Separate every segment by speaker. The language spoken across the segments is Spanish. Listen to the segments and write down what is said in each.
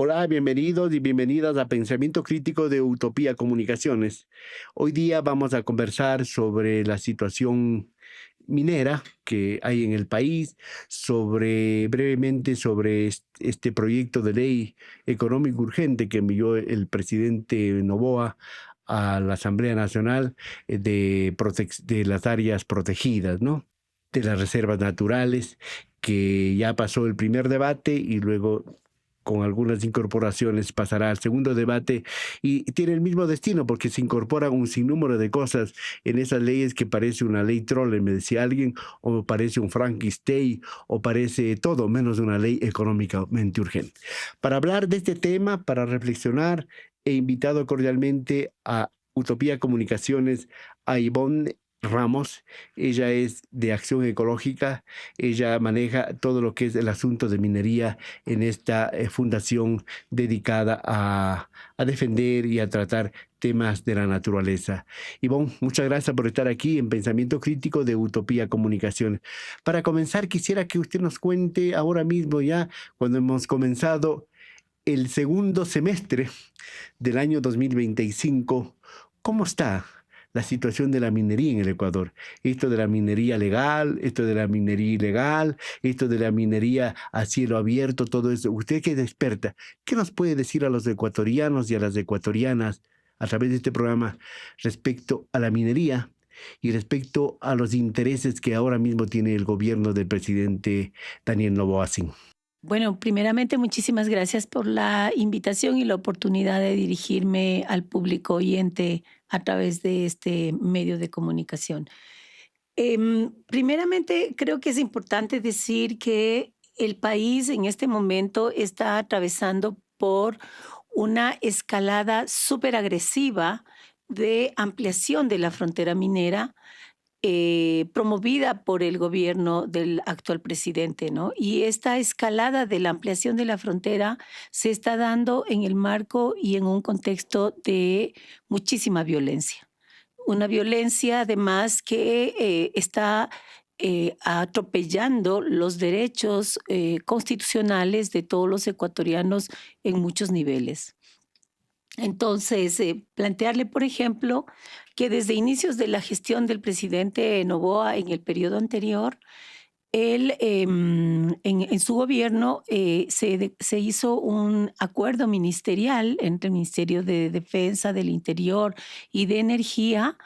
Speaker 1: Hola, bienvenidos y bienvenidas a Pensamiento Crítico de Utopía Comunicaciones. Hoy día vamos a conversar sobre la situación minera que hay en el país, brevemente sobre este proyecto de ley económico urgente que envió el presidente Noboa a la Asamblea Nacional de las áreas protegidas, ¿no? De las reservas naturales, que ya pasó el primer debate y luego con algunas incorporaciones pasará al segundo debate y tiene el mismo destino porque se incorporan un sinnúmero de cosas en esas leyes que parece una ley troll, me decía alguien, o parece un Frankenstein, o parece todo menos una ley económicamente urgente. Para hablar de este tema, para reflexionar, he invitado cordialmente a Utopía Comunicaciones a Ivonne Ramos. Ella es de Acción Ecológica, ella maneja todo lo que es el asunto de minería en esta fundación dedicada a defender y a tratar temas de la naturaleza. Ivonne, muchas gracias por estar aquí en Pensamiento Crítico de Utopía Comunicación. Para comenzar, quisiera que usted nos cuente ahora mismo, ya cuando hemos comenzado el segundo semestre del año 2025, ¿cómo está la situación de la minería en el Ecuador? Esto de la minería legal, esto de la minería ilegal, esto de la minería a cielo abierto, todo eso. Usted que es experta, ¿qué nos puede decir a los ecuatorianos y a las ecuatorianas a través de este programa respecto a la minería y respecto a los intereses que ahora mismo tiene el gobierno del presidente Daniel Noboa?
Speaker 2: Bueno, primeramente, muchísimas gracias por la invitación y la oportunidad de dirigirme al público oyente a través de este medio de comunicación. Primeramente, creo que es importante decir que el país en este momento está atravesando por una escalada súper agresiva de ampliación de la frontera minera, promovida por el gobierno del actual presidente, ¿no? Y esta escalada de la ampliación de la frontera se está dando en el marco y en un contexto de muchísima violencia. Una violencia además que está atropellando los derechos constitucionales de todos los ecuatorianos en muchos niveles. Entonces, plantearle, por ejemplo, que desde inicios de la gestión del presidente Noboa en el periodo anterior, él, en su gobierno, se hizo un acuerdo ministerial entre el Ministerio de Defensa, del Interior y de Energía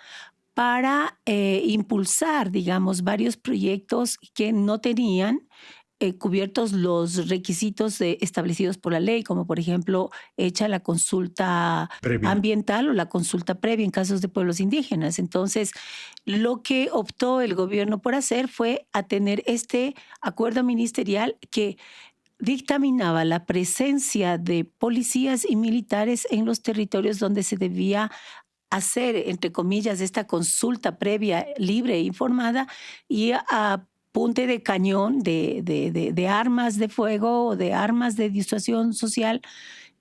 Speaker 2: para impulsar, digamos, varios proyectos que no tenían cubiertos los requisitos establecidos por la ley, como por ejemplo, hecha la consulta
Speaker 1: Previa.
Speaker 2: ambiental o la consulta previa en casos de pueblos indígenas. Entonces, lo que optó el gobierno por hacer fue a tener este acuerdo ministerial que dictaminaba la presencia de policías y militares en los territorios donde se debía hacer, entre comillas, esta consulta previa, libre e informada, y a punte de cañón de armas de fuego o de armas de disuasión social,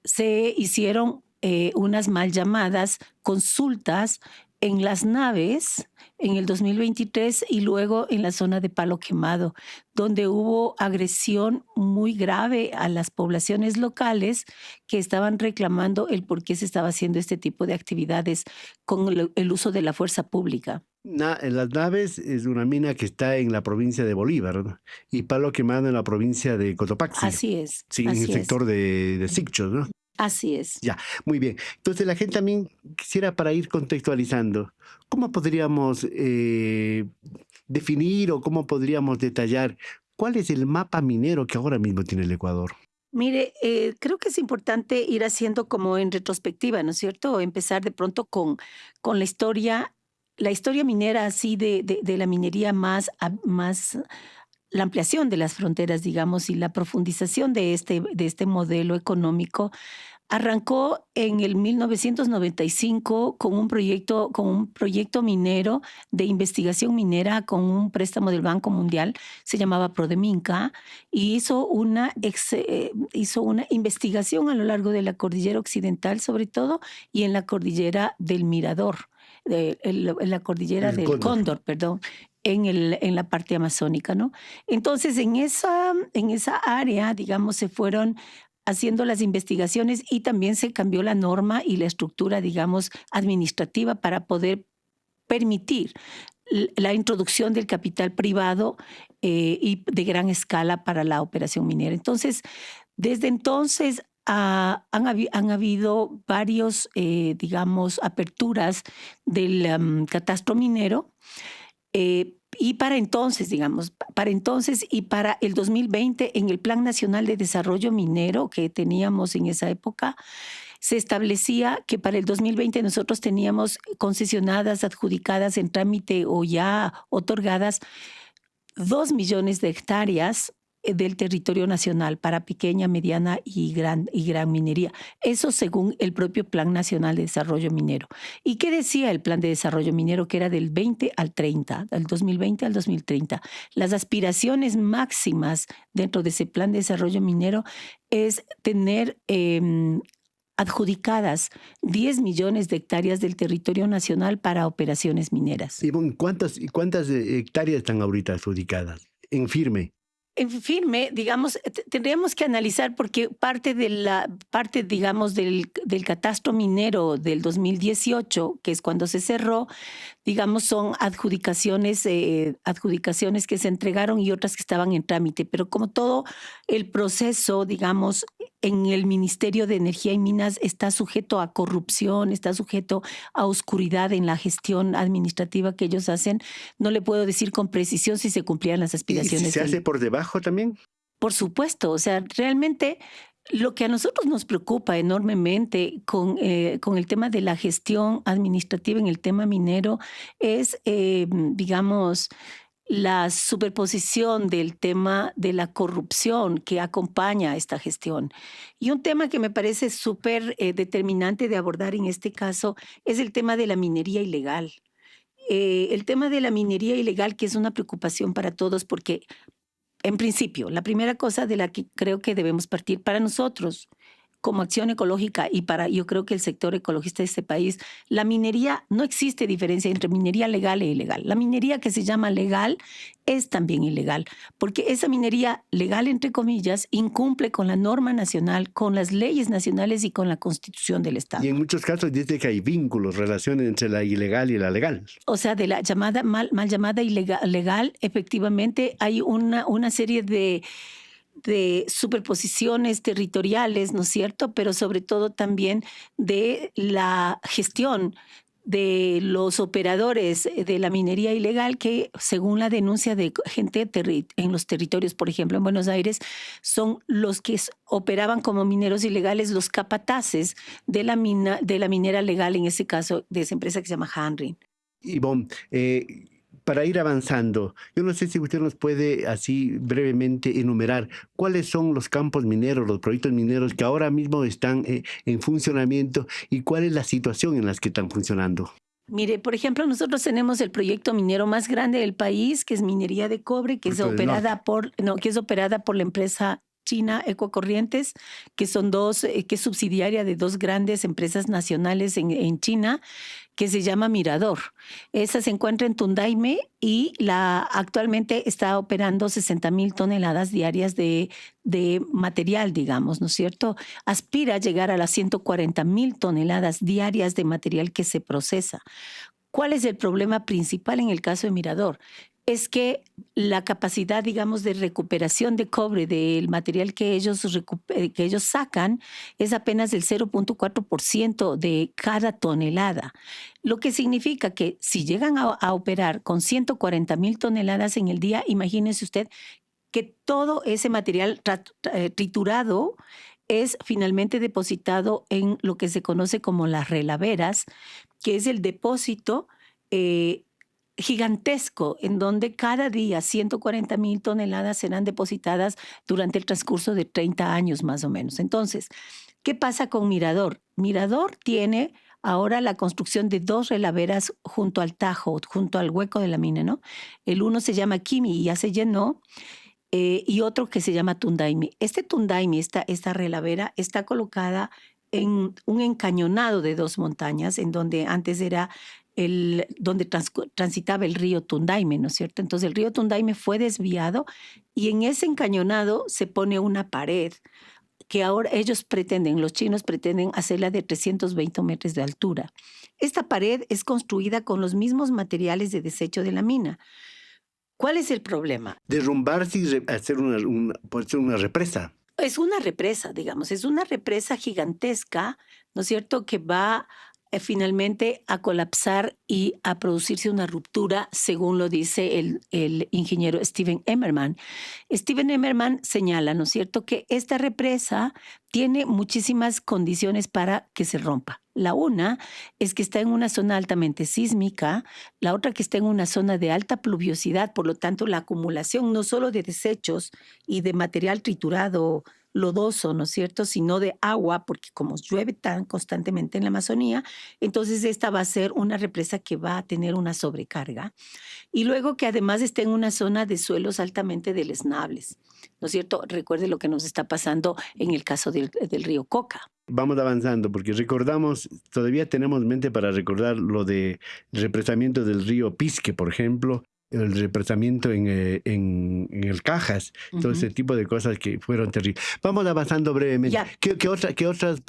Speaker 2: se hicieron unas mal llamadas consultas en las naves en el 2023 y luego en la zona de Palo Quemado, donde hubo agresión muy grave a las poblaciones locales que estaban reclamando el por qué se estaba haciendo este tipo de actividades con el uso de la fuerza pública.
Speaker 1: Las Naves es una mina que está en la provincia de Bolívar, ¿no? Y Palo Quemado en la provincia de Cotopaxi,
Speaker 2: Así es,
Speaker 1: sí, en el
Speaker 2: así es,
Speaker 1: sector de Sicchos, ¿no?
Speaker 2: así es.
Speaker 1: Ya, muy bien. Entonces la gente también quisiera, para ir contextualizando, ¿cómo podríamos definir o cómo podríamos detallar cuál es el mapa minero que ahora mismo tiene el Ecuador?
Speaker 2: Mire, creo que es importante ir haciendo como en retrospectiva, ¿no es cierto? Empezar de pronto con la historia minera así de la minería más la ampliación de las fronteras, digamos, y la profundización de este modelo económico. Arrancó en el 1995 con un proyecto minero de investigación minera con un préstamo del Banco Mundial, se llamaba Prodeminca, y hizo una investigación a lo largo de la cordillera occidental, sobre todo, y en la cordillera del Mirador, en la cordillera
Speaker 1: El
Speaker 2: del
Speaker 1: Cóndor.
Speaker 2: Cóndor, perdón, en la parte amazónica, ¿no? Entonces, en esa área, digamos, se fueron haciendo las investigaciones y también se cambió la norma y la estructura, digamos, administrativa para poder permitir la introducción del capital privado y de gran escala para la operación minera. Entonces, desde entonces han habido varios, digamos, aperturas del catastro minero. Y para entonces, digamos, para entonces y para el 2020, en el Plan Nacional de Desarrollo Minero que teníamos en esa época, se establecía que para el 2020 nosotros teníamos concesionadas, adjudicadas en trámite o ya otorgadas 2 millones de hectáreas del territorio nacional para pequeña, mediana y gran minería. Eso según el propio Plan Nacional de Desarrollo Minero. ¿Y qué decía el Plan de Desarrollo Minero? Que era del 20 al 30, del 2020 al 2030. Las aspiraciones máximas dentro de ese Plan de Desarrollo Minero es tener adjudicadas 10 millones de hectáreas del territorio nacional para operaciones mineras.
Speaker 1: Y bueno, ¿cuántas hectáreas están ahorita adjudicadas en firme?
Speaker 2: En firme, digamos, tendríamos que analizar porque parte, digamos, del catastro minero del 2018, que es cuando se cerró, digamos, son adjudicaciones que se entregaron y otras que estaban en trámite. Pero como todo el proceso, digamos, en el Ministerio de Energía y Minas está sujeto a corrupción, está sujeto a oscuridad en la gestión administrativa que ellos hacen, no le puedo decir con precisión si se cumplían las aspiraciones.
Speaker 1: ¿Y si se hace por debajo también?
Speaker 2: Por supuesto, o sea, realmente lo que a nosotros nos preocupa enormemente con el tema de la gestión administrativa en el tema minero es, digamos, la superposición del tema de la corrupción que acompaña a esta gestión. Y un tema que me parece súper determinante de abordar en este caso es el tema de la minería ilegal. El tema de la minería ilegal, que es una preocupación para todos porque, en principio, la primera cosa de la que creo que debemos partir para nosotros como acción ecológica y para, yo creo que el sector ecologista de este país, la minería, no existe diferencia entre minería legal e ilegal. La minería que se llama legal es también ilegal, porque esa minería legal, entre comillas, incumple con la norma nacional, con las leyes nacionales y con la Constitución del Estado.
Speaker 1: Y en muchos casos dice que hay vínculos, relaciones entre la ilegal y la legal.
Speaker 2: O sea, de la llamada mal llamada legal, efectivamente hay una serie de superposiciones territoriales, ¿no es cierto? Pero sobre todo también de la gestión de los operadores de la minería ilegal que, según la denuncia de gente en los territorios, por ejemplo, en Buenos Aires, son los que operaban como mineros ilegales, los capataces de la minera legal, en ese caso, de esa empresa que se llama Hanrin.
Speaker 1: Ivonne, para ir avanzando, yo no sé si usted nos puede así brevemente enumerar cuáles son los campos mineros, los proyectos mineros que ahora mismo están en funcionamiento y cuál es la situación en las que están funcionando.
Speaker 2: Mire, por ejemplo, nosotros tenemos el proyecto minero más grande del país, que es minería de cobre, que es operada por la empresa china Ecocorrientes, que es subsidiaria de 2 grandes empresas nacionales en China, que se llama Mirador. Esa se encuentra en Tundaime y actualmente está operando 60,000 toneladas diarias de material, digamos, ¿no es cierto? Aspira a llegar a las 140,000 toneladas diarias de material que se procesa. ¿Cuál es el problema principal en el caso de Mirador? Es que la capacidad, digamos, de recuperación de cobre del material que ellos sacan es apenas del 0.4% de cada tonelada. Lo que significa que si llegan a operar con 140,000 toneladas en el día, imagínese usted que todo ese material triturado es finalmente depositado en lo que se conoce como las relaveras, que es el depósito gigantesco en donde cada día 140,000 toneladas serán depositadas durante el transcurso de 30 años más o menos. Entonces, ¿qué pasa con Mirador? Mirador tiene ahora la construcción de 2 relaveras junto al Tajo, junto al hueco de la mina, ¿no? El uno se llama Kimi y ya se llenó, y otro que se llama Tundaime. Este Tundaime, esta relavera, está colocada en un encañonado de 2 montañas, en donde antes era donde transitaba el río Tundaime, ¿no es cierto? Entonces el río Tundaime fue desviado y en ese encañonado se pone una pared que ahora los chinos pretenden hacerla de 320 metros de altura. Esta pared es construida con los mismos materiales de desecho de la mina. ¿Cuál es el problema?
Speaker 1: Derrumbarse y hacer puede ser una represa.
Speaker 2: Es una represa, digamos, es una represa gigantesca, ¿no es cierto?, que va finalmente a colapsar y a producirse una ruptura, según lo dice el ingeniero Steven Emmerman. Steven Emmerman señala, ¿no es cierto?, que esta represa tiene muchísimas condiciones para que se rompa. La una es que está en una zona altamente sísmica, la otra que está en una zona de alta pluviosidad, por lo tanto la acumulación no solo de desechos y de material triturado lodoso, ¿no es cierto?, sino de agua, porque como llueve tan constantemente en la Amazonía, entonces esta va a ser una represa que va a tener una sobrecarga. Y luego que además está en una zona de suelos altamente deleznables, ¿no es cierto? Recuerde lo que nos está pasando en el caso del río Coca.
Speaker 1: Vamos avanzando porque todavía tenemos mente para recordar lo del represamiento del río Pisque, por ejemplo, el represamiento en el Cajas, todo ese tipo de cosas que fueron terribles. Vamos avanzando brevemente.
Speaker 2: Ya.
Speaker 1: ¿Qué otros proyectos?
Speaker 2: ¿Qué otros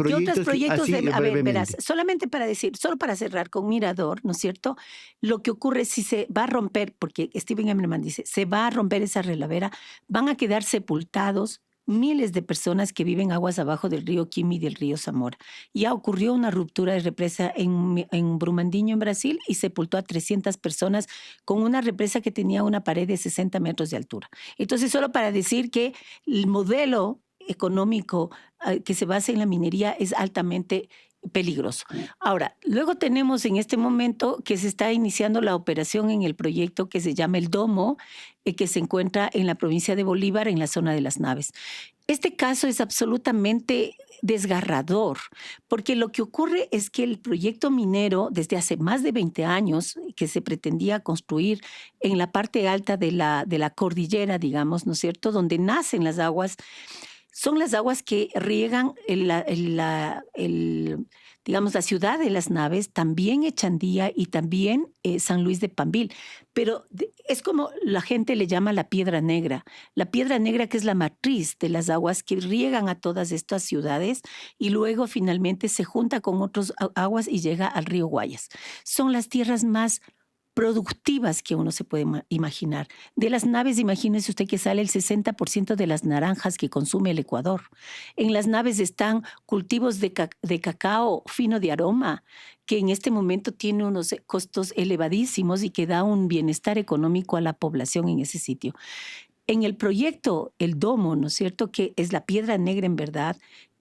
Speaker 2: proyectos?
Speaker 1: Así,
Speaker 2: A ver,
Speaker 1: brevemente.
Speaker 2: verás, solamente para decir, solo para cerrar con Mirador, ¿no es cierto? Lo que ocurre si se va a romper, porque Steven Emmerman dice, se va a romper esa relavera, van a quedar sepultados miles de personas que viven aguas abajo del río Quimi y del río Zamora. Ya ocurrió una ruptura de represa en Brumadinho, en Brasil, y sepultó a 300 personas con una represa que tenía una pared de 60 metros de altura. Entonces, solo para decir que el modelo económico que se basa en la minería es altamente peligroso. Ahora, luego tenemos en este momento que se está iniciando la operación en el proyecto que se llama El Domo, que se encuentra en la provincia de Bolívar, en la zona de las naves. Este caso es absolutamente desgarrador, porque lo que ocurre es que el proyecto minero, desde hace más de 20 años, que se pretendía construir en la parte alta de la cordillera, digamos, ¿no es cierto?, donde nacen las aguas, son las aguas que riegan digamos, la ciudad de las naves, también Echandía y también San Luis de Pambil. Pero es como la gente le llama la piedra negra. La piedra negra que es la matriz de las aguas que riegan a todas estas ciudades y luego finalmente se junta con otras aguas y llega al río Guayas. Son las tierras más productivas que uno se puede imaginar. De las naves, imagínese usted que sale el 60% de las naranjas que consume el Ecuador. En las naves están cultivos de cacao fino de aroma, que en este momento tiene unos costos elevadísimos y que da un bienestar económico a la población en ese sitio. En el proyecto El Domo, ¿no es cierto?, que es la piedra negra en verdad,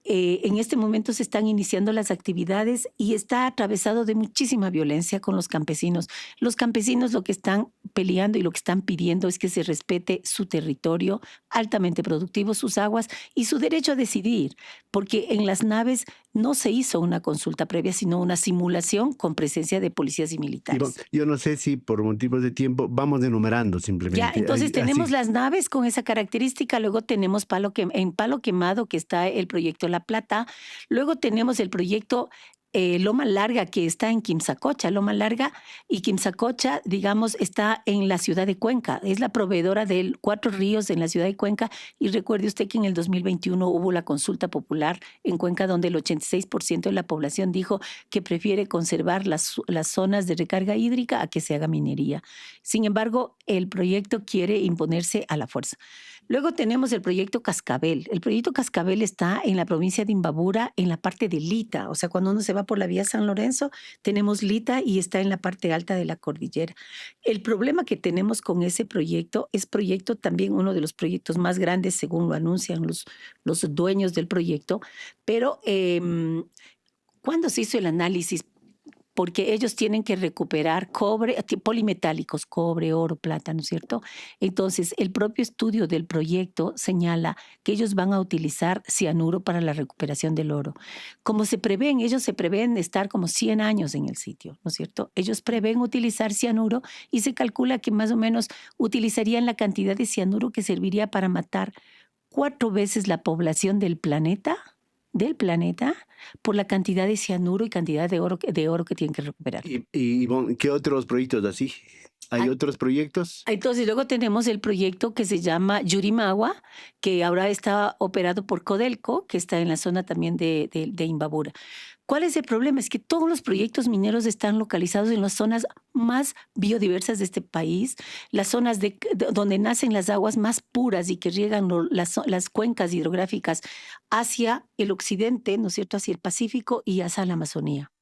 Speaker 2: en este momento se están iniciando las actividades y está atravesado de muchísima violencia con los campesinos. Los campesinos lo que están peleando y lo que están pidiendo es que se respete su territorio altamente productivo, sus aguas y su derecho a decidir, porque en las naves no se hizo una consulta previa, sino una simulación con presencia de policías y militares.
Speaker 1: Yo no sé si por motivos de tiempo vamos enumerando simplemente.
Speaker 2: Ya, entonces tenemos
Speaker 1: así.
Speaker 2: las naves con esa característica, luego tenemos en Palo Quemado, que está el proyecto La Plata, luego tenemos el proyecto Loma Larga, que está en Quimsacocha. Loma Larga y Quimsacocha, digamos, está en la ciudad de Cuenca. Es la proveedora de 4 ríos en la ciudad de Cuenca. Y recuerde usted que en el 2021 hubo la consulta popular en Cuenca, donde el 86% de la población dijo que prefiere conservar las zonas de recarga hídrica a que se haga minería. Sin embargo, el proyecto quiere imponerse a la fuerza. Luego tenemos el proyecto Cascabel. El proyecto Cascabel está en la provincia de Imbabura, en la parte de Lita. O sea, cuando uno se va por la vía San Lorenzo, tenemos Lita y está en la parte alta de la cordillera. El problema que tenemos con ese proyecto es también uno de los proyectos más grandes, según lo anuncian los dueños del proyecto, pero ¿cuándo se hizo el análisis? Porque ellos tienen que recuperar cobre, polimetálicos, cobre, oro, plata, ¿no es cierto? Entonces, el propio estudio del proyecto señala que ellos van a utilizar cianuro para la recuperación del oro. Como ellos se prevén estar como 100 años en el sitio, ¿no es cierto? Ellos prevén utilizar cianuro y se calcula que más o menos utilizarían la cantidad de cianuro que serviría para matar 4 veces la población del planeta del planeta por la cantidad de cianuro y cantidad de oro que tienen que recuperar.
Speaker 1: Ivonne, ¿qué otros proyectos así? ¿Hay
Speaker 2: Ah,
Speaker 1: otros proyectos?
Speaker 2: Entonces, luego tenemos el proyecto que se llama Yurimaguas, que ahora está operado por Codelco, que está en la zona también de Imbabura. ¿Cuál es el problema? Es que todos los proyectos mineros están localizados en las zonas más biodiversas de este país, las zonas donde nacen las aguas más puras y que riegan las cuencas hidrográficas hacia el occidente, ¿no es cierto?, hacia el Pacífico y hacia la Amazonía.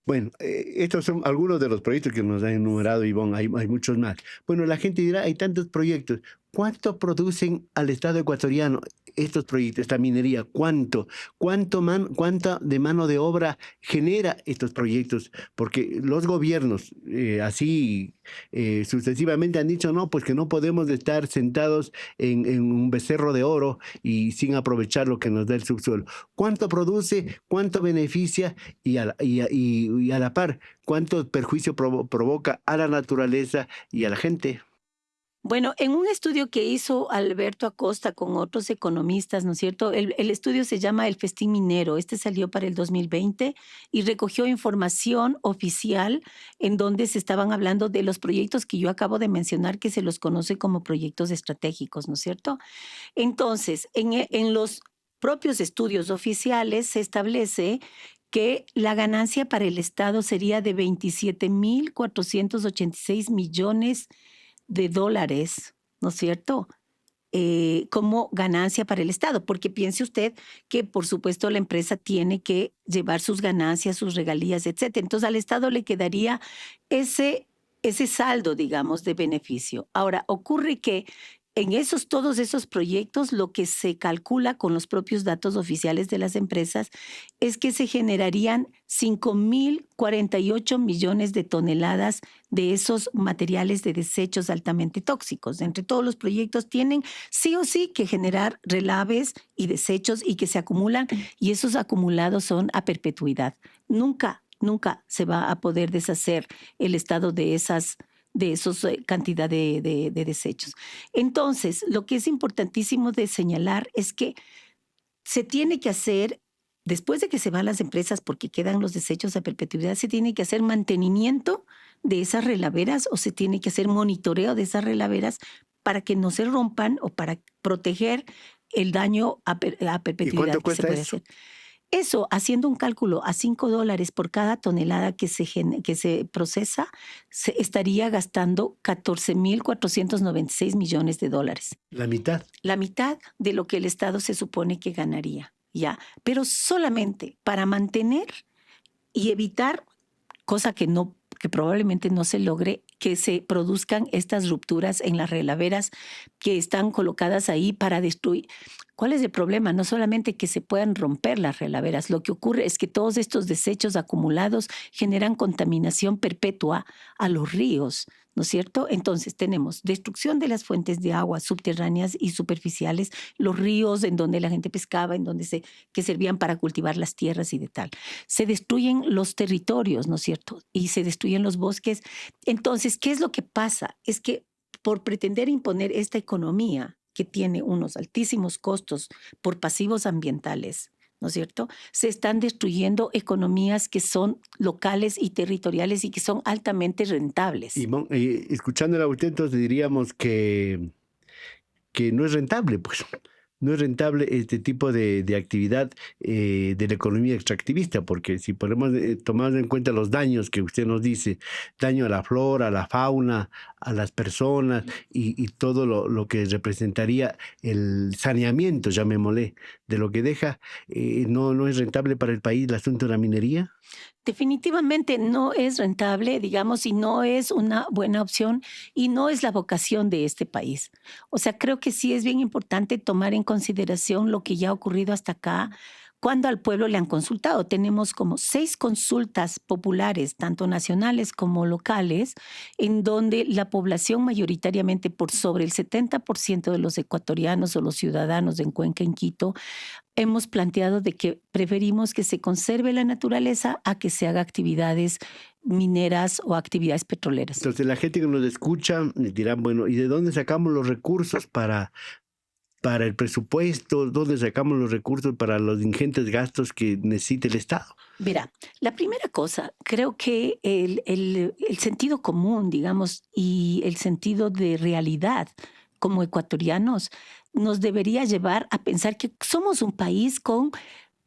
Speaker 1: Bueno, estos son algunos de los proyectos que nos han enumerado, Ivonne. Hay muchos más. Bueno, la gente dirá, hay tantos proyectos. ¿Cuánto producen al Estado ecuatoriano estos proyectos, esta minería? ¿Cuánto? ¿Cuánta de mano de obra genera estos proyectos? Porque los gobiernos así sucesivamente han dicho, no, pues que no podemos estar sentados en un becerro de oro y sin aprovechar lo que nos da el subsuelo. ¿Cuánto produce? ¿Cuánto beneficia? Y a la par, ¿cuánto perjuicio provoca a la naturaleza y a la gente?
Speaker 2: Bueno, en un estudio que hizo Alberto Acosta con otros economistas, ¿no es cierto? El estudio se llama El Festín Minero. Este salió para el 2020 y recogió información oficial en donde se estaban hablando de los proyectos que yo acabo de mencionar, que se los conoce como proyectos estratégicos, ¿no es cierto? Entonces, en los propios estudios oficiales se establece que la ganancia para el Estado sería de 27.486 millones de dólares, ¿no es cierto? Como ganancia para el Estado, porque piense usted que, por supuesto, la empresa tiene que llevar sus ganancias, sus regalías, etcétera. Entonces, al Estado le quedaría ese saldo, digamos, de beneficio. Ahora, ocurre que en todos esos proyectos, lo que se calcula con los propios datos oficiales de las empresas es que se generarían 5.048 millones de toneladas de esos materiales de desechos altamente tóxicos. Entre todos los proyectos tienen sí o sí que generar relaves y desechos y que se acumulan, y esos acumulados son a perpetuidad. Nunca se va a poder deshacer el Estado de esos cantidad de desechos. Entonces, lo que es importantísimo de señalar es que se tiene que hacer, después de que se van las empresas porque quedan los desechos a perpetuidad, se tiene que hacer mantenimiento de esas relaveras o se tiene que hacer monitoreo de esas relaveras para que no se rompan o para proteger el daño a
Speaker 1: ¿Y
Speaker 2: perpetuidad
Speaker 1: cuánto
Speaker 2: que se
Speaker 1: cuesta
Speaker 2: puede
Speaker 1: eso?
Speaker 2: hacer. Eso, haciendo un cálculo a $5 por cada tonelada que se procesa, se estaría gastando 14.496 millones de dólares.
Speaker 1: La mitad.
Speaker 2: La mitad de lo que el Estado se supone que ganaría, ¿ya? Pero solamente para mantener y evitar, cosa que probablemente no se logre, que se produzcan estas rupturas en las relaveras que están colocadas ahí para destruir. ¿Cuál es el problema? No solamente que se puedan romper las relaveras, lo que ocurre es que todos estos desechos acumulados generan contaminación perpetua a los ríos, ¿no es cierto? Entonces tenemos destrucción de las fuentes de agua subterráneas y superficiales, los ríos en donde la gente pescaba, que servían para cultivar las tierras y de tal. Se destruyen los territorios, ¿no es cierto? Y se destruyen los bosques. Entonces, ¿qué es lo que pasa? Es que por pretender imponer esta economía que tiene unos altísimos costos por pasivos ambientales, ¿no es cierto? Se están destruyendo economías que son locales y territoriales y que son altamente rentables.
Speaker 1: Escuchándola a usted, entonces diríamos que no es rentable, pues. No es rentable este tipo de actividad de la economía extractivista, porque si ponemos, tomamos en cuenta los daños que usted nos dice, daño a la flora, a la fauna, a las personas y todo lo que representaría el saneamiento, llamémosle, de lo que deja, no es rentable para el país el asunto de la minería.
Speaker 2: Definitivamente no es rentable, digamos, y no es una buena opción y no es la vocación de este país. O sea, creo que sí es bien importante tomar en consideración lo que ya ha ocurrido hasta acá, cuando al pueblo le han consultado. Tenemos como 6 consultas populares, tanto nacionales como locales, en donde la población mayoritariamente, por sobre el 70% de los ecuatorianos o los ciudadanos en Cuenca, en Quito, hemos planteado de que preferimos que se conserve la naturaleza a que se haga actividades mineras o actividades petroleras.
Speaker 1: Entonces la gente que nos escucha dirá, bueno, ¿y de dónde sacamos los recursos para el presupuesto? ¿Dónde sacamos los recursos para los ingentes gastos que necesita el Estado?
Speaker 2: Mira, la primera cosa, creo que el sentido común, digamos, y el sentido de realidad como ecuatorianos nos debería llevar a pensar que somos un país con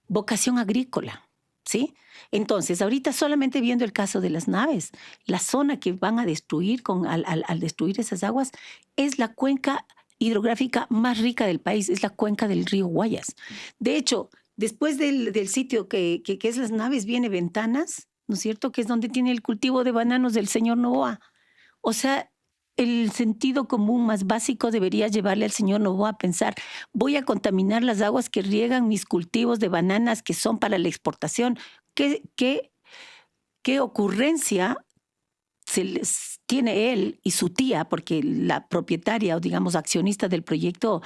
Speaker 2: vocación agrícola, ¿sí? Entonces, ahorita solamente viendo el caso de las naves, la zona que van a destruir al destruir esas aguas es la cuenca hidrográfica más rica del país, es la cuenca del río Guayas. De hecho, después del sitio que es las naves, viene Ventanas, ¿no es cierto? Que es donde tiene el cultivo de bananos del señor Novoa. O sea, el sentido común más básico debería llevarle al señor Novoa a pensar, voy a contaminar las aguas que riegan mis cultivos de bananas que son para la exportación. ¿Qué ocurrencia tiene él y su tía? Porque la propietaria o digamos accionista del proyecto,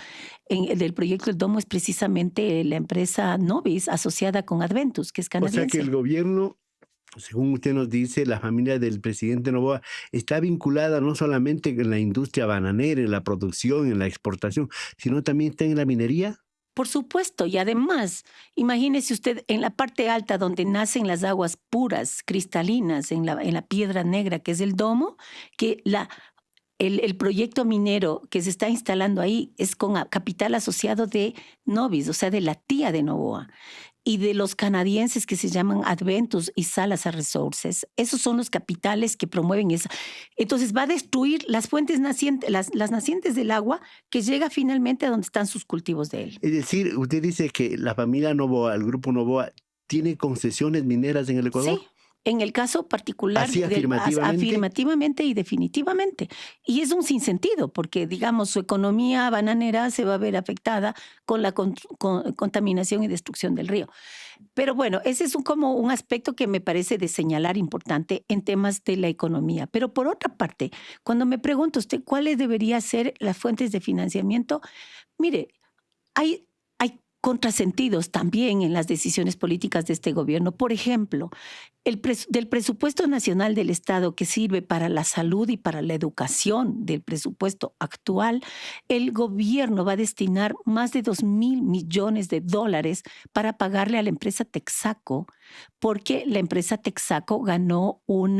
Speaker 2: del proyecto del Domo es precisamente la empresa Novis asociada con Adventus, que es
Speaker 1: O sea que el
Speaker 2: canadiense.
Speaker 1: gobierno, según usted nos dice, la familia del presidente Noboa está vinculada no solamente en la industria bananera, en la producción, en la exportación, sino también está en la minería.
Speaker 2: Por supuesto, y además, imagínese usted en la parte alta donde nacen las aguas puras, cristalinas, en la piedra negra que es el domo, que el proyecto minero que se está instalando ahí es con capital asociado de Novis, o sea, de la tía de Novoa, y de los canadienses que se llaman Adventus y Salazar Resources. Esos son los capitales que promueven eso. Entonces va a destruir las fuentes nacientes, las nacientes del agua que llega finalmente a donde están sus cultivos de él.
Speaker 1: Es decir, usted dice que la familia Noboa, el grupo Noboa, tiene concesiones mineras en el Ecuador,
Speaker 2: Sí, en el caso particular,
Speaker 1: así afirmativamente.
Speaker 2: afirmativamente y definitivamente. Y es un sinsentido, porque, digamos, su economía bananera se va a ver afectada con la contaminación y destrucción del río. Pero bueno, ese es como un aspecto que me parece de señalar importante en temas de la economía. Pero por otra parte, cuando me pregunta usted cuáles deberían ser las fuentes de financiamiento, mire, hay contrasentidos también en las decisiones políticas de este gobierno. Por ejemplo, del presupuesto nacional del Estado que sirve para la salud y para la educación del presupuesto actual, el gobierno va a destinar más de 2.000 millones de dólares para pagarle a la empresa Texaco, porque la empresa Texaco ganó
Speaker 1: Un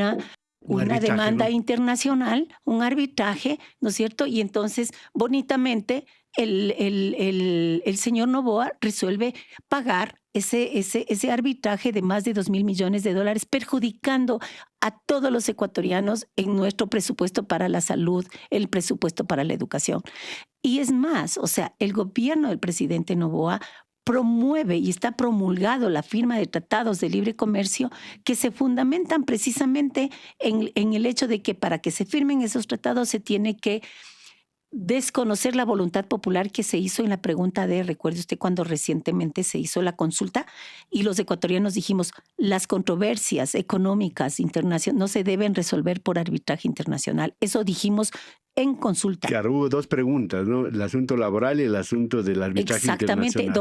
Speaker 2: una
Speaker 1: arbitraje,
Speaker 2: demanda
Speaker 1: ¿no?
Speaker 2: internacional, un arbitraje, ¿no es cierto? Y entonces, bonitamente, el señor Novoa resuelve pagar ese arbitraje de más de 2.000 millones de dólares, perjudicando a todos los ecuatorianos en nuestro presupuesto para la salud, el presupuesto para la educación. Y es más, o sea, el gobierno del presidente Novoa promueve y está promulgado la firma de tratados de libre comercio que se fundamentan precisamente en el hecho de que para que se firmen esos tratados se tiene que desconocer la voluntad popular que se hizo en la pregunta de, recuerde usted cuando recientemente se hizo la consulta y los ecuatorianos dijimos, las controversias económicas internacionales no se deben resolver por arbitraje internacional. Eso dijimos en consulta.
Speaker 1: Claro, hubo dos preguntas, ¿no? El asunto laboral y el asunto del arbitraje
Speaker 2: Exactamente,
Speaker 1: internacional.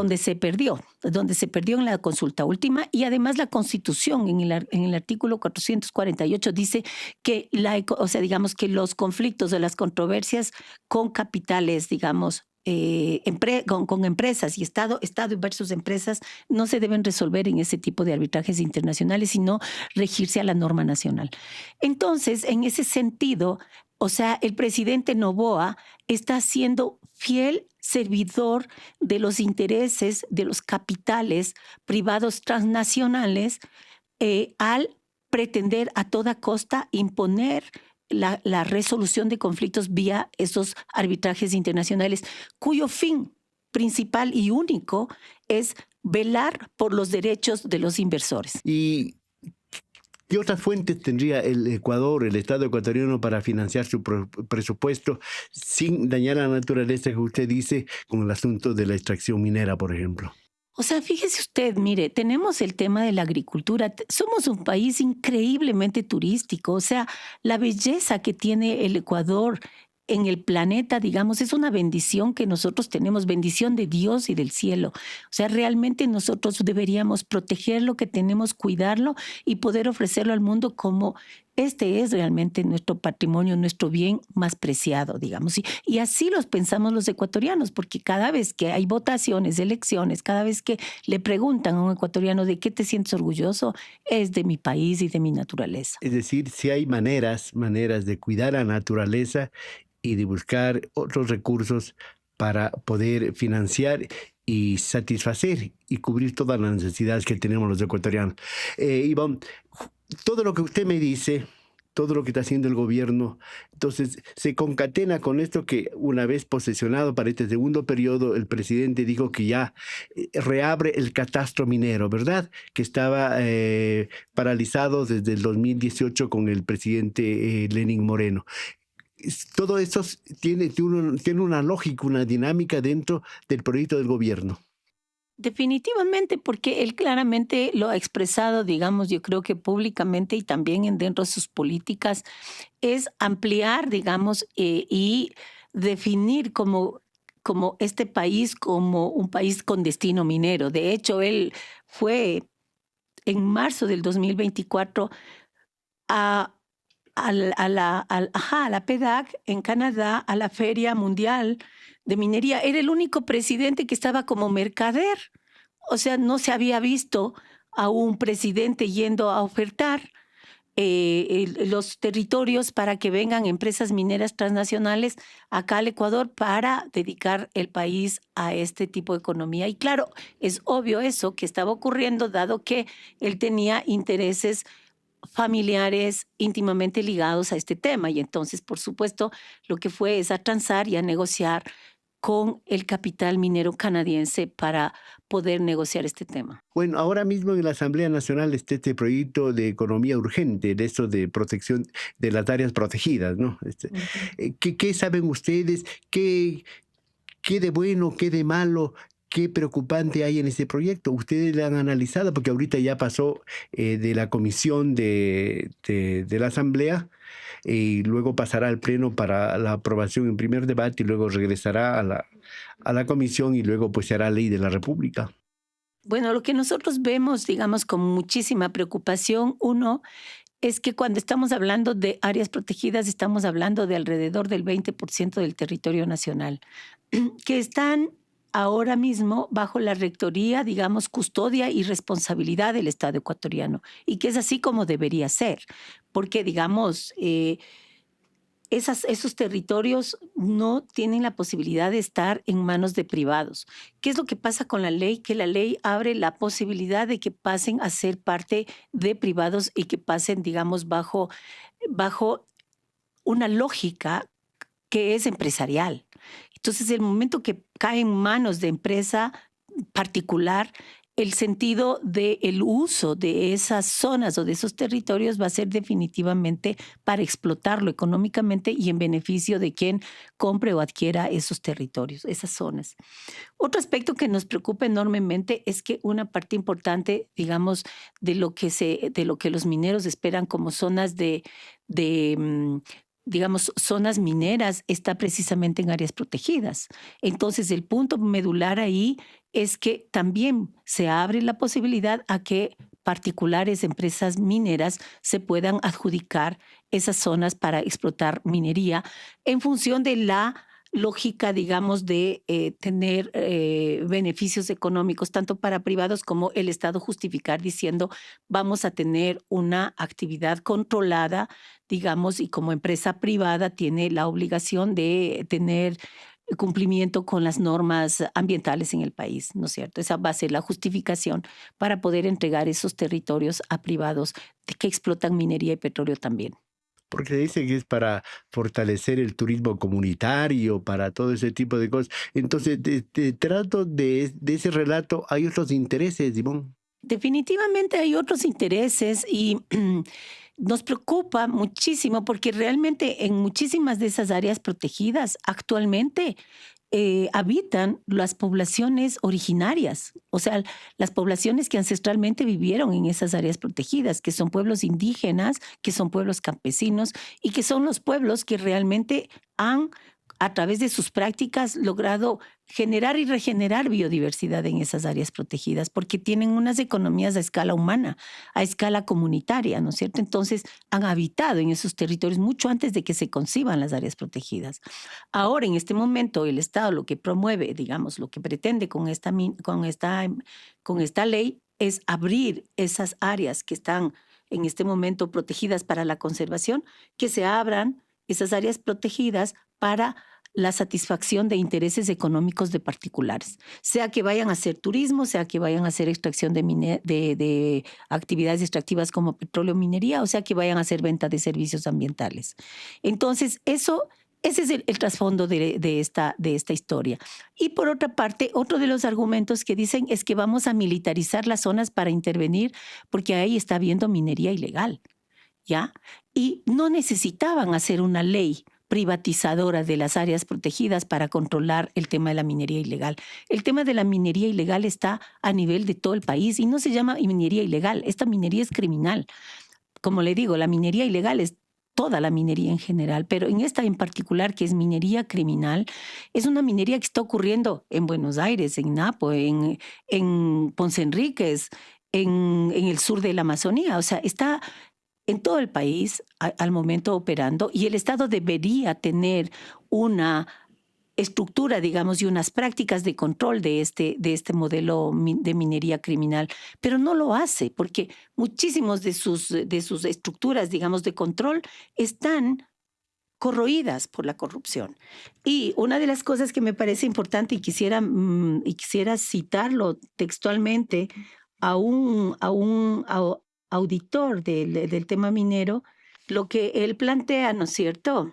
Speaker 2: donde se perdió en la consulta última, y además la Constitución en el artículo 448 dice que o sea, digamos que los conflictos o las controversias con capitales, digamos, con empresas y Estado versus empresas, no se deben resolver en ese tipo de arbitrajes internacionales, sino regirse a la norma nacional. Entonces, en ese sentido, o sea, el presidente Novoa está siendo fiel servidor de los intereses de los capitales privados transnacionales al pretender a toda costa imponer la resolución de conflictos vía esos arbitrajes internacionales, cuyo fin principal y único es velar por los derechos de los inversores.
Speaker 1: ¿Y qué otras fuentes tendría el Ecuador, el Estado ecuatoriano, para financiar su presupuesto sin dañar la naturaleza que usted dice con el asunto de la extracción minera, por ejemplo?
Speaker 2: O sea, fíjese usted, mire, tenemos el tema de la agricultura. Somos un país increíblemente turístico. O sea, la belleza que tiene el Ecuador en el planeta, digamos, es una bendición que nosotros tenemos, bendición de Dios y del cielo. O sea, realmente nosotros deberíamos proteger lo que tenemos, cuidarlo y poder ofrecerlo al mundo como este es realmente nuestro patrimonio, nuestro bien más preciado, digamos. Y así los pensamos los ecuatorianos, porque cada vez que hay votaciones, elecciones, cada vez que le preguntan a un ecuatoriano de qué te sientes orgulloso, es de mi país y de mi naturaleza.
Speaker 1: Es decir, si hay maneras de cuidar la naturaleza y de buscar otros recursos para poder financiar y satisfacer y cubrir todas las necesidades que tenemos los ecuatorianos. Ivonne, todo lo que usted me dice, todo lo que está haciendo el gobierno, entonces se concatena con esto que una vez posesionado para este segundo periodo, el presidente dijo que ya reabre el catastro minero, ¿verdad? Que estaba paralizado desde el 2018 con el presidente Lenín Moreno. Todo eso tiene una lógica, una dinámica dentro del proyecto del gobierno.
Speaker 2: Definitivamente, porque él claramente lo ha expresado, digamos, yo creo que públicamente y también dentro de sus políticas, es ampliar, digamos, y definir como este país como un país con destino minero. De hecho, él fue en marzo del 2024 a, a la PDAC en Canadá, a la Feria Mundial de Minería. Era el único presidente que estaba como mercader. O sea, no se había visto a un presidente yendo a ofertar los territorios para que vengan empresas mineras transnacionales acá al Ecuador para dedicar el país a este tipo de economía. Y claro, es obvio eso que estaba ocurriendo, dado que él tenía intereses familiares íntimamente ligados a este tema. Y entonces, por supuesto, lo que fue es a transar y a negociar con el capital minero canadiense para poder negociar este tema.
Speaker 1: Bueno, ahora mismo en la Asamblea Nacional está este proyecto de economía urgente, de eso de protección de las áreas protegidas, ¿no?
Speaker 2: Ujú.
Speaker 1: ¿Qué saben ustedes? ¿Qué de bueno, qué de malo, qué preocupante hay en este proyecto? ¿Ustedes lo han analizado? Porque ahorita ya pasó de la comisión de la Asamblea y luego pasará al Pleno para la aprobación en primer debate y luego regresará a la comisión y luego pues se hará ley de la República.
Speaker 2: Bueno, lo que nosotros vemos, digamos, con muchísima preocupación, uno, es que cuando estamos hablando de áreas protegidas, estamos hablando de alrededor del 20% del territorio nacional, que están ahora mismo bajo la rectoría, digamos, custodia y responsabilidad del Estado ecuatoriano, y que es así como debería ser, porque, digamos, esos territorios no tienen la posibilidad de estar en manos de privados. ¿Qué es lo que pasa con la ley? Que la ley abre la posibilidad de que pasen a ser parte de privados y que pasen, digamos, bajo una lógica que es empresarial. Entonces, el momento que cae en manos de empresa particular, el sentido del uso de esas zonas o de esos territorios va a ser definitivamente para explotarlo económicamente y en beneficio de quien compre o adquiera esos territorios, esas zonas. Otro aspecto que nos preocupa enormemente es que una parte importante, digamos, de lo que los mineros esperan como zonas de digamos, zonas mineras está precisamente en áreas protegidas. Entonces, el punto medular ahí es que también se abre la posibilidad a que particulares empresas mineras se puedan adjudicar esas zonas para explotar minería en función de la lógica, digamos, de tener beneficios económicos, tanto para privados como el Estado justificar diciendo vamos a tener una actividad controlada, digamos, y como empresa privada tiene la obligación de tener cumplimiento con las normas ambientales en el país, ¿no es cierto? Esa va a ser la justificación para poder entregar esos territorios a privados que explotan minería y petróleo también.
Speaker 1: Porque se dice que es para fortalecer el turismo comunitario, para todo ese tipo de cosas. Entonces, de trato de ese relato, hay otros intereses, Simón.
Speaker 2: Definitivamente hay otros intereses y nos preocupa muchísimo porque realmente en muchísimas de esas áreas protegidas actualmente habitan las poblaciones originarias, o sea, las poblaciones que ancestralmente vivieron en esas áreas protegidas, que son pueblos indígenas, que son pueblos campesinos y que son los pueblos que realmente han a través de sus prácticas, logrado generar y regenerar biodiversidad en esas áreas protegidas, porque tienen unas economías a escala humana, a escala comunitaria, ¿no es cierto? Entonces, han habitado en esos territorios mucho antes de que se conciban las áreas protegidas. Ahora, en este momento, el Estado lo que promueve, digamos, lo que pretende con esta ley es abrir esas áreas que están en este momento protegidas para la conservación, que se abran esas áreas protegidas para la satisfacción de intereses económicos de particulares, sea que vayan a hacer turismo, sea que vayan a hacer extracción de actividades extractivas como petróleo, minería, o sea que vayan a hacer venta de servicios ambientales. Entonces, ese es el trasfondo de esta historia. Y por otra parte, otro de los argumentos que dicen es que vamos a militarizar las zonas para intervenir porque ahí está habiendo minería ilegal, ¿ya? Y no necesitaban hacer una ley privatizadora de las áreas protegidas para controlar el tema de la minería ilegal. El tema de la minería ilegal está a nivel de todo el país y no se llama minería ilegal, esta minería es criminal. Como le digo, la minería ilegal es toda la minería en general, pero en esta en particular, que es minería criminal, es una minería que está ocurriendo en Buenos Aires, en Napo, en Ponce Enríquez, en el sur de la Amazonía. O sea, está en todo el país al momento operando y el Estado debería tener una estructura, digamos, y unas prácticas de control de este modelo de minería criminal, pero no lo hace porque muchísimos de sus estructuras, digamos, de control están corroídas por la corrupción. Y una de las cosas que me parece importante y quisiera citarlo textualmente a un auditor del tema minero, lo que él plantea, ¿no es cierto?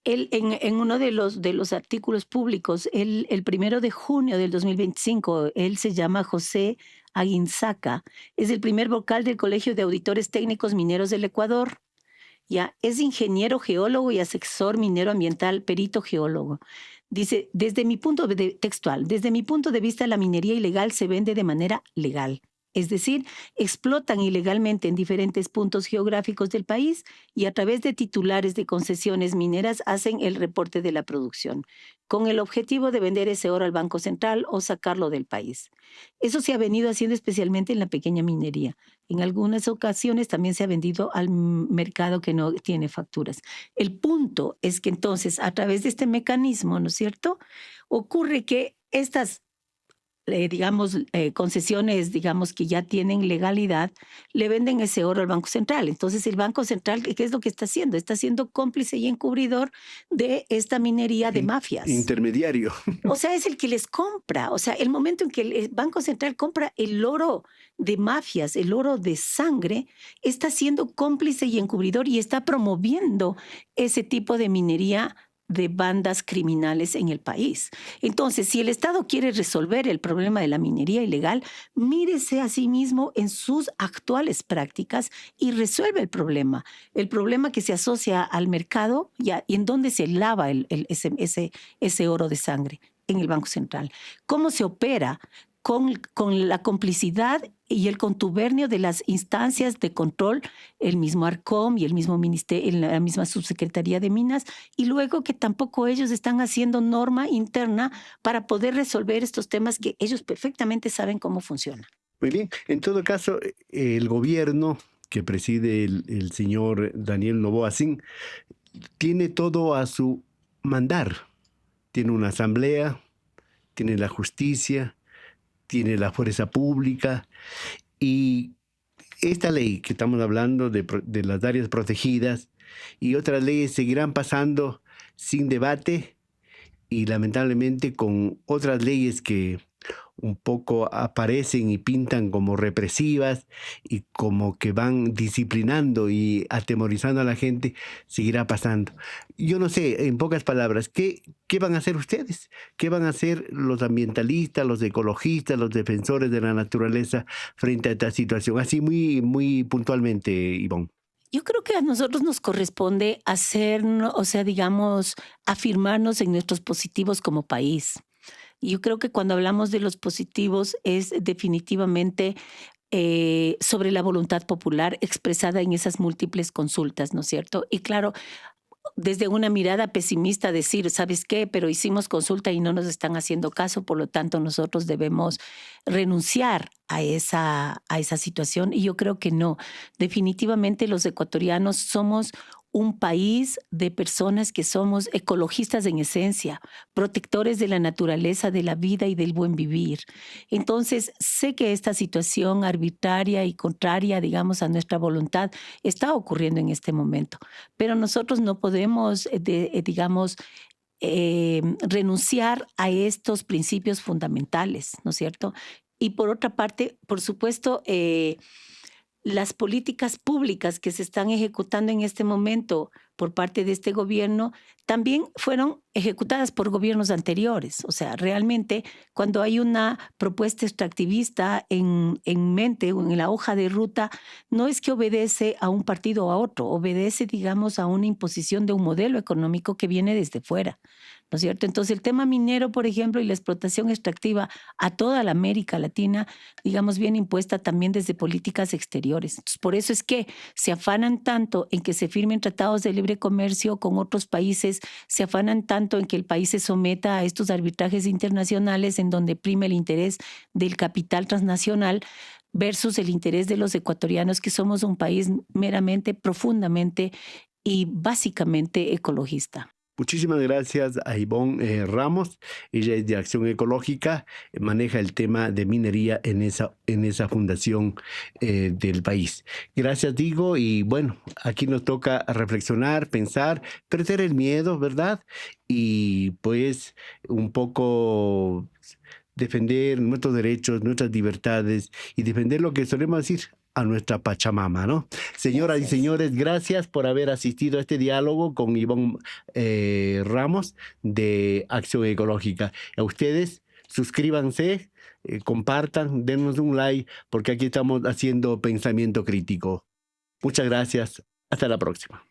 Speaker 2: Él, en uno de los artículos públicos, el 1 de junio del 2025, él se llama José Aguinzaca, es el primer vocal del Colegio de Auditores Técnicos Mineros del Ecuador. Ya, es ingeniero geólogo y asesor minero ambiental, perito geólogo. Dice, desde mi punto de vista, la minería ilegal se vende de manera legal. Es decir, explotan ilegalmente en diferentes puntos geográficos del país y a través de titulares de concesiones mineras hacen el reporte de la producción, con el objetivo de vender ese oro al Banco Central o sacarlo del país. Eso se ha venido haciendo especialmente en la pequeña minería. En algunas ocasiones también se ha vendido al mercado que no tiene facturas. El punto es que entonces, a través de este mecanismo, ¿no es cierto?, ocurre que estas digamos, concesiones, digamos, que ya tienen legalidad, le venden ese oro al Banco Central. Entonces, el Banco Central, ¿qué es lo que está haciendo? Está siendo cómplice y encubridor de esta minería de mafias.
Speaker 1: Intermediario.
Speaker 2: O sea, es el que les compra. O sea, el momento en que el Banco Central compra el oro de mafias, el oro de sangre, está siendo cómplice y encubridor y está promoviendo ese tipo de minería de bandas criminales en el país. Entonces, si el Estado quiere resolver el problema de la minería ilegal, mírese a sí mismo en sus actuales prácticas y resuelve el problema que se asocia al mercado y en dónde se lava ese oro de sangre en el Banco Central. ¿Cómo se opera? Con la complicidad y el contubernio de las instancias de control, el mismo Arcom y el mismo ministerio, la misma Subsecretaría de Minas, y luego que tampoco ellos están haciendo norma interna para poder resolver estos temas que ellos perfectamente saben cómo funciona.
Speaker 1: Muy bien. En todo caso, el gobierno que preside el señor Daniel Noboa Sin tiene todo a su mandar. Tiene una asamblea, tiene la justicia, tiene la fuerza pública y esta ley que estamos hablando de las áreas protegidas y otras leyes seguirán pasando sin debate y lamentablemente con otras leyes que un poco aparecen y pintan como represivas y como que van disciplinando y atemorizando a la gente, seguirá pasando. Yo no sé, en pocas palabras, ¿qué van a hacer ustedes? ¿Qué van a hacer los ambientalistas, los ecologistas, los defensores de la naturaleza frente a esta situación? Así muy puntualmente, Ivonne.
Speaker 2: Yo creo que a nosotros nos corresponde hacer, o sea, digamos, afirmarnos en nuestros positivos como país. Y yo creo que cuando hablamos de los positivos es definitivamente sobre la voluntad popular expresada en esas múltiples consultas, ¿no es cierto? Y claro, desde una mirada pesimista decir, ¿sabes qué? Pero hicimos consulta y no nos están haciendo caso, por lo tanto nosotros debemos renunciar a esa situación. Y yo creo que no. Definitivamente los ecuatorianos somos un país de personas que somos ecologistas en esencia, protectores de la naturaleza, de la vida y del buen vivir. Entonces, sé que esta situación arbitraria y contraria, digamos, a nuestra voluntad está ocurriendo en este momento, pero nosotros no podemos, digamos, renunciar a estos principios fundamentales, ¿no es cierto? Y por otra parte, por supuesto, las políticas públicas que se están ejecutando en este momento por parte de este gobierno también fueron ejecutadas por gobiernos anteriores. O sea, realmente cuando hay una propuesta extractivista en mente o en la hoja de ruta, no es que obedece a un partido o a otro, obedece, digamos, a una imposición de un modelo económico que viene desde fuera, ¿no es cierto? Entonces, el tema minero, por ejemplo, y la explotación extractiva a toda la América Latina, digamos, viene impuesta también desde políticas exteriores. Entonces, por eso es que se afanan tanto en que se firmen tratados de libre comercio con otros países, se afanan tanto en que el país se someta a estos arbitrajes internacionales en donde prime el interés del capital transnacional versus el interés de los ecuatorianos, que somos un país meramente, profundamente y básicamente ecologista.
Speaker 1: Muchísimas gracias a Ivonne Ramos. Ella es de Acción Ecológica, maneja el tema de minería en esa fundación del país. Gracias, digo, y bueno, aquí nos toca reflexionar, pensar, perder el miedo, ¿verdad? Y pues un poco defender nuestros derechos, nuestras libertades y defender lo que solemos decir a nuestra Pachamama, ¿no? Señoras y
Speaker 2: Gracias.
Speaker 1: señores, gracias por haber asistido a este diálogo con Ivonne Ramos de Acción Ecológica. A ustedes, suscríbanse, compartan, denos un like, porque aquí estamos haciendo pensamiento crítico. Muchas gracias. Hasta la próxima.